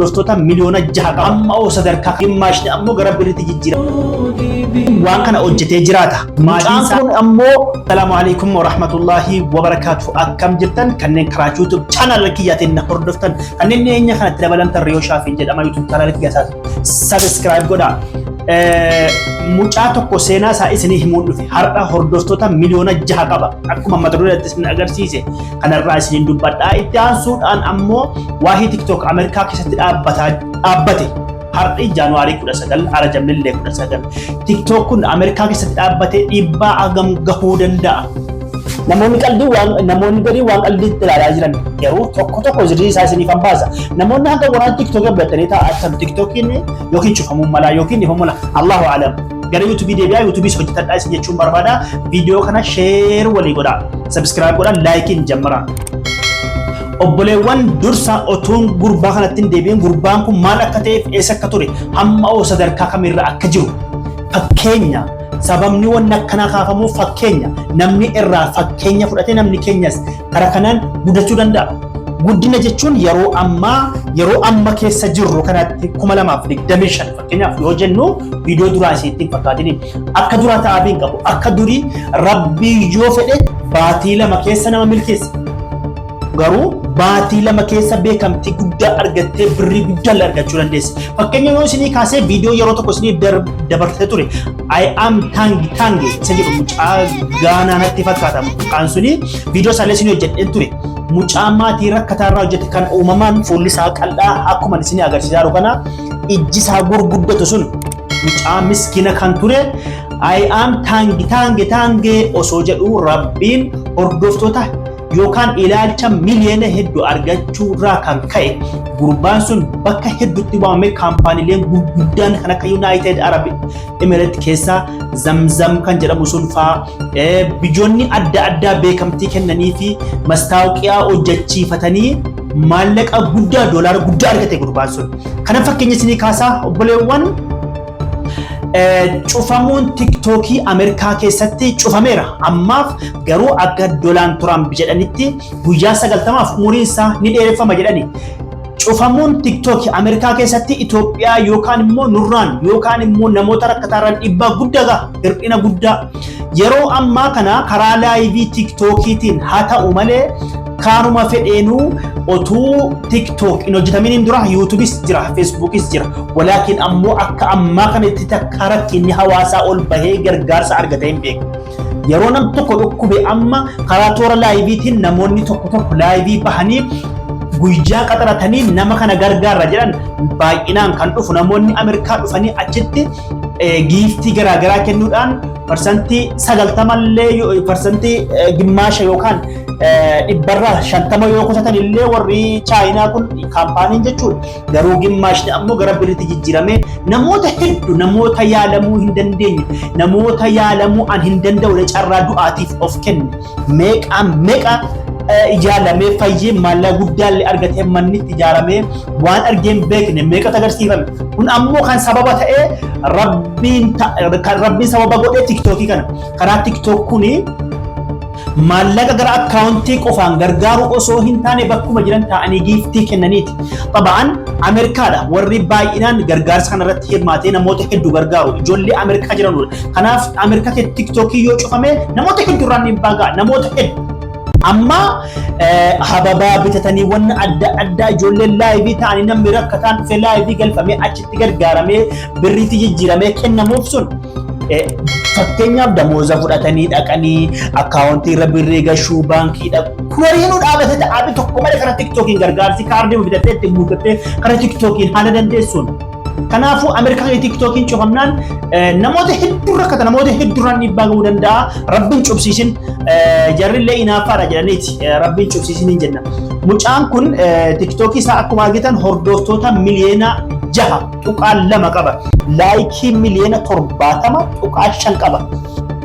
hordoftoota miliyoona 6 qaba. Amma oo sadarkaa immaashni ammoo gara biriitti jijjiira. Waan kana hojjetee jiraata. Mucaan kun ammoo assalaamu alaykum wa rahmatullahi wa barakatuh. Akkam jirtan kanneen karaa YouTube channel kiyyaatiin na hordoftan kanneen eenyu kanatti dabalamtan Riyoo Shaafiin jedhama YouTube channel kiyyaa subscribe godhaa. Mucaa tokko seenaa isaa isinii himuun dhufe har'a hordoftoota miliyoona 6 qaba. Akkuma mata dureetti isin agarsiise kanarraa isiniin dubbadhaa. Itti aansuudhaan ammoo waahii TikTok Ameerikaa keessatti dhaabbate. Har'i Jaanuwaarii 19 Arajamnillee 19 TikTok kun Ameerikaa keessatti dhaabbatee dhiibbaa hagam gahuu danda'a. Namoonni gadi waan qalbii ilaalaa jiran garuu tokko zirii isaa isiniif baasa. Namoonni hanga waraan TikTok abdatanii taa'an TikTokiin yookiin cufamuu mala yookiin ifamuu mala Allahu a'lam. Gara YouTube deebi'aa YouTubeis hojjetadhaa isin jechuun barbaada. Viidiyoo kana share walii godhaa. Subscribe godhaa, laayikiin jammara. Obboleewwan dursa otuun gurbaa kanatti hin deebiin gurbaan kun maal akka ta'eef eessa akka ture hamma oo sadarkaa kamirra akka jiru fakkeenya. Sababni waan akkanaa kaafamu fakkeenya namni irraa fakkeenya fudhatee namni keenyas karaa kanaan guddachuu danda'a. Guddina jechuun yeroo amma keessa jirru kanatti 2025 fakkeenyaaf yoo jennu viidiyoo duraa isinitti fakkaatini akka duraa ta'aa hin qabu. Akka durii Rabbii yoo fedhe baatii 2 keessa nama milkeessa. Garuu baatii 2 keessa beekamtii guddaa argattee birrii guddaa argachuu dandeessa. Fakkeenya yoo isinii kaasee viidiyoo yeroo tokko isinii dabarsee ture I am Tange isa jedhu mucaa Gaanaa natti fakkaata. Mucaan suni viidiyoo isaallee isinii hojjedheen ture. Mucaa maatii rakkataarraa hojjete kan uumamaan fuulli isaa qal'aa akkuma isinii agarsiisaa jiru kana ijji isaa gurguddatu sun mucaa miskiina kan ture I am Tange osoo jedhu Rabbiin hordoftoota yookaan ilaalcha miliyoona hedduu argachuurraa kan ka'e gurbaan sun bakka hedduutti waamamee kaampaaniileen gurguddaan kan akka United Arab Emirates keessaa Zamzam kan jedhamu sun fa'aa biyyoonni adda addaa beekamtii kennanii fi mastaawoqiyaa hojjechiifatanii maallaqa guddaa doolaara guddaa argate gurbaan sun. Kana fakkeenya isinii kaasaa obboleewwan. Cufamuun TikTokii Ameerikaa keessatti cufameera. Ammaaf garuu akka Doonaald Tiraamp jedhanitti guyyaa 90f umuriin isaa ni dheereffama jedhani. Cufamuun TikTokii Ameerikaa keessatti Itoophiyaa yookaan immoo nurraan yookaan immoo namoota rakkataarraan dhiibbaa guddaa gaha, hir'ina guddaa. Yeroo ammaa kana karaa laayivii TikTokiitiin haa ta'u malee kaanuma fedheenuu otuu TikTok hin hojjetaminiin dura YouTubeis jira, Facebookis jira. Walaakin ammoo akka ammaa kanatti takka rakkinni hawaasaa ol bahee gargaarsa argatee hin beeku. Yeroo nam tokko dhukkube amma karaa toora laayiviitiin namoonni tokko laayivii bahanii guyyaa qaxaratanii nama kana gargaarra jedhan baay'inaan kan dhufu namoonni Ameerikaa dhufanii achitti giiftii garaagaraa kennuudhaan parsantii 90 parsantii gimmaasha yookaan dhibbarraa 50 yoo qusatan illee warri Chaayinaa kun kaampaaniin jechuudha. Garuu gimmaashni ammoo gara biriitti jijjiiramee namoota hedduu namoota yaalamuu hin dandeenye namoota yaalamuu an hin danda'u carraa du'aatiif of kenne meeqa ijaaramee fayyee maallaqa guddaallee argatee mannitti ijaaramee waan argeen beekne meeqatu agarsiifame. Kun ammoo kan sababa ta'ee Rabbiin sababa godhee TikTokii kana karaa TikTok kuni maallaqa gara akkaawuntii qofaan gargaaru osoo hin taane bakkuma jiran ta'anii giiftii kennaniiti. Qabaan Ameerikaadha warri baay'inaan gargaarsa kanarratti hirmaatee namoota hedduu gargaaru ijoollee Ameerikaa jiranudha. Kanaaf Ameerikaa keessatti TikTokii yoo cufame namoota hedduurraan dhiibbaa ga'a namoota hedduu. Amma hababaa bitatanii waan adda addaa ijoolleen laayivii ta'anii namni rakkataan dhufee laayivii galfamee achitti gargaaramee birriitti jijjiiramee kennamuuf sun fakkeenyaaf damooza fudhatanii dhaqanii akkaawuntii irra birrii gashuu baankii dhaqu kuriinuu dhaabate dhaabi tokko malee karaa TikTokiin gargaarsi kaardii bitatee itti guuttattee karaa TikTokiin haala dandeessuun. Kanaafuu Ameerikaa keessatti TikTokiin cufamnaan namoota hedduu rakkata namoota hedduurraan dhiibbaa gahuu danda'a. Rabbiin cufsiisin jarrillee inaaffaadha jedhaniiti Rabbiin cufsiisin hin jenna. Mucaan kun TikTokii isaa akkuma argitan hordoftoota miliyoona 6.2 qaba. Laayikii miliyoona 70.5 qaba.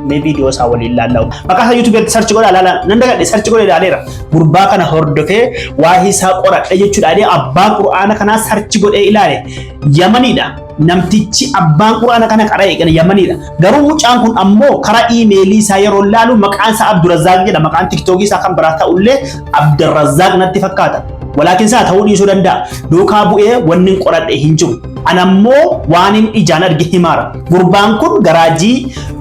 Mee viidiyoo isaa waliin laalla'u. Maqaa YouTubeetti search godhaa laala. Nan dagadhe search godhee ilaaleera. Gurbaa kana hordofee waa'ee isaa qoradhe jechuudha. Abbaa Qur'aana kanaa search godhee ilaale. Yamaniidha. Namtichi abbaan Qur'aana kana qara'e Yamaniidha. Garuu mucaan kun ammoo karaa iimeelii isaa yeroo laalu maqaan isaa Abdurrazzaaq jedha. Maqaan TikTokii isaa kan biraa ta'ullee Abdurrazzaaq natti fakkaata. Walaakin isaa ta'uu dhiisuu danda'a. Duukaa bu'ee wanni qoradhe hin jiru. Anammoo waan hin ijaan arge himaara. Gurbaan kun garaajii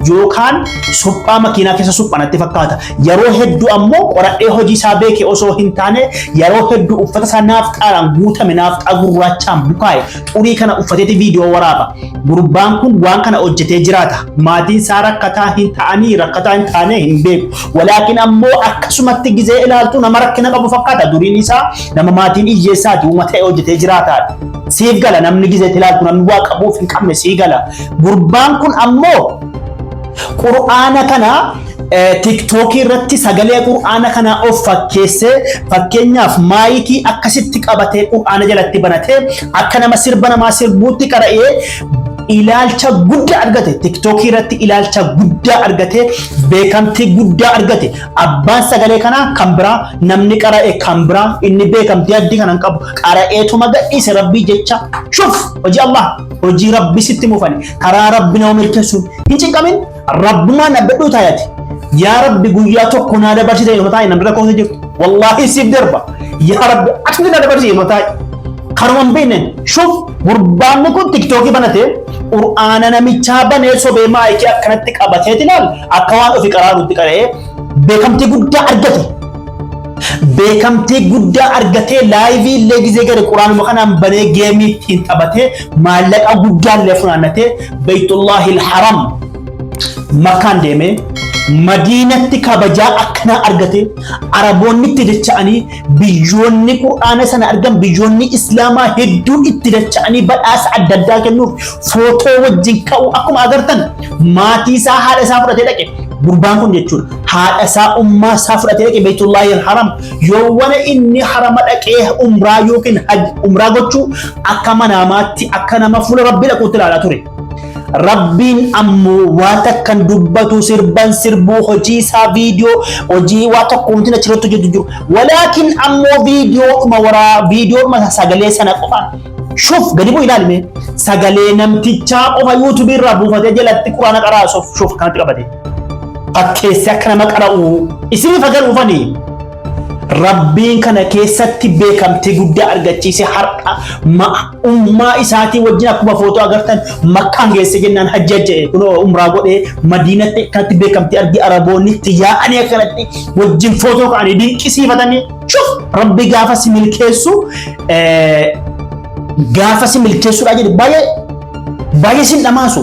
yookaan suphaa makiinaa keessa suphanatti fakkaata. Yeroo hedduu ammoo qoradhee hojii isaa beekee osoo hin taane yeroo hedduu uffata isaa naafxaadhaan guutame naafxaa gurraachaan bukaa'e xurii kana uffateeti viidiyoo waraaba. Gurbaan kun waan kana hojjetee jiraata. Maatiin isaa rakkataa hin ta'anii rakkataa hin taane hin beeku. Walaakin ammoo akkasumatti gizee ilaaltu nama rakkina qabu fakkaata. Duriin isaa nama maatiin hiyyeessaati uummata hojjetee jiraataadha. Siif gala namni gizee ilaaltu namni waa qabuuf hin qabne sii gala. Gurbaan kun ammoo Qur'aana kana TikTok irratti sagalee Qur'aana kana of fakkeessee fakkeenyaaf maayikii akkasitti qabatee Qur'aana jalatti banatee akka nama sirba namaa sirbuutti qara'ee ilaalcha guddaa argate. TikTok irratti ilaalcha guddaa argate, beekamtii guddaa argate. Abbaan sagalee kana kan biraa, namni qara'e kan biraa, inni beekamtii addi kanan qabu qara'eetuma gadhiise rabbii jecha. Shuf hojii Allah, hojii rabbi sitti mufani. Karaa rabbi nama milkeessuun hin cinqamin. Rabbumaan abbadhuu taayati. Yaa Rabbi guyyaa tokko naa dabarsite yoo taa'e namni rakkoo jirtu. Wallahi siif darba. Yaa Rabbi asni naa dabarsite yoo taa'e. Karuman beenen shuf gurbaanni kun TikTok banatee Qur'aana namichaa banee sobee maayikii akkanatti qabatee ilaal akka waan ofii qaraaruutti qara'ee beekamtii guddaa argate. Beekamtii guddaa argatee laayivii illee gizee gadi Qur'aanuma kanaan banee geemii ittiin taphatee maallaqa guddaa illee funaannatee Baytullahil Haram Makkaan deemee Madiinatti kabajaa akkanaa argate. Araboonni itti dacha'anii biyyoonni Qur'aana sana argan biyyoonni Islaamaa hedduun itti dacha'anii badhaasa adda addaa kennuuf footoo wajjin ka'u akkuma agartan maatii isaa haadha isaa fudhatee dhaqe. Gurbaan kun jechuudha haadha isaa ummaa isaa fudhatee dhaqe Baytullahil Haram yoo wana inni harama dhaqee umraa yookiin umraa gochuu akka manaamaatti akka nama fuula Rabbii dhaquutti ilaalaa ture. Rabbiin ammoo waa takkan dubbatu sirban sirbuu hojii isaa viidiyoo hojii waa tokko wanti na chiratu jiru. Walaakin ammoo viidiyoo sagalee sana qofa. Shuf gadi buu ilaalme sagalee namtichaa qofa YouTube irraa buufatee jalatti Qur'aana qaraasuuf shuf kanatti qabate. Fakkeessi akka nama qara'u isin fagal ufanii. Rabbiin kana keessatti beekamtii guddaa argachiise har'a ummaa isaatii wajjin akkuma footoo agartan Makkaan geesse jennaan hajjajjee kunoo umraa godhee Madiinatti kanatti beekamtii argi Araboonni yaa'anii akkanatti wajjin footoo ka'anii dinqisiifatanii shuf Rabbi gaafa si milkeessuudha jedhe baay'ee sin dhamaasu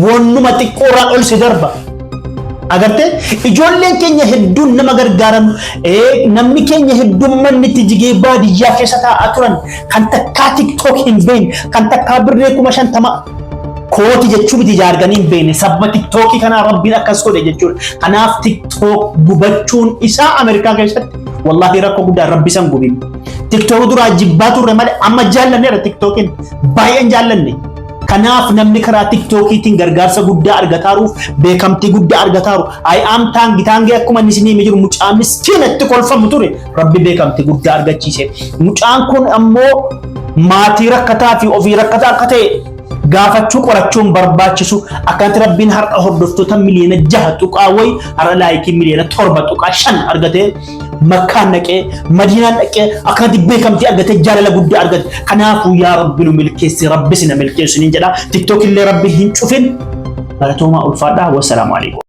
wannuma xiqqoorraan ol si darba. Agarte ijoolleen keenya hedduun nama gargaaran namni keenya hedduun manni itti jigee baadiyyaa keessa taa'aa turan kan takkaa TikTok hin beekne kan takkaa birree 50 kooti jechuu biti jaarganii hin beekne sababa TikTok kanaa Rabbiin akkas godhe jechuudha. Kanaaf TikTok gubachuun isaa Ameerikaa keessatti wallahi rakkoo guddaa Rabbi san gubin. TikTok duraa jibbaa turre malee amma jaallanneera TikTokin baay'een jaallanne. Kanaaf namni karaa TikTokiitiin gargaarsa guddaa argataaruuf beekamtii guddaa argataaru. Am taangee akkuma inni isin jiru mucaan miskiinatti kolfamu ture Rabbi beekamtii guddaa argachiise. Mucaan kun ammoo maatii rakkataa fi ofii rakkataa akka ta'e gaafachuu qorachuun barbaachisu. Akkanatti Rabbiin har'a hordoftoota miliyoona 6 tuqaa wayi har'a laayikii miliyoona 7 tuqaa 5 argatee Makkaan dhaqee Madiinaan dhaqee akkanatti beekamtii argatee jaalala guddaa argate. Kanaafuu yaa Rabbi nu milkeessi Rabbi sina milkeessu niin jedha. TikTok illee Rabbi hin cufin. Baratoomaa ulfaadhaa. Wassalaamu alaikum.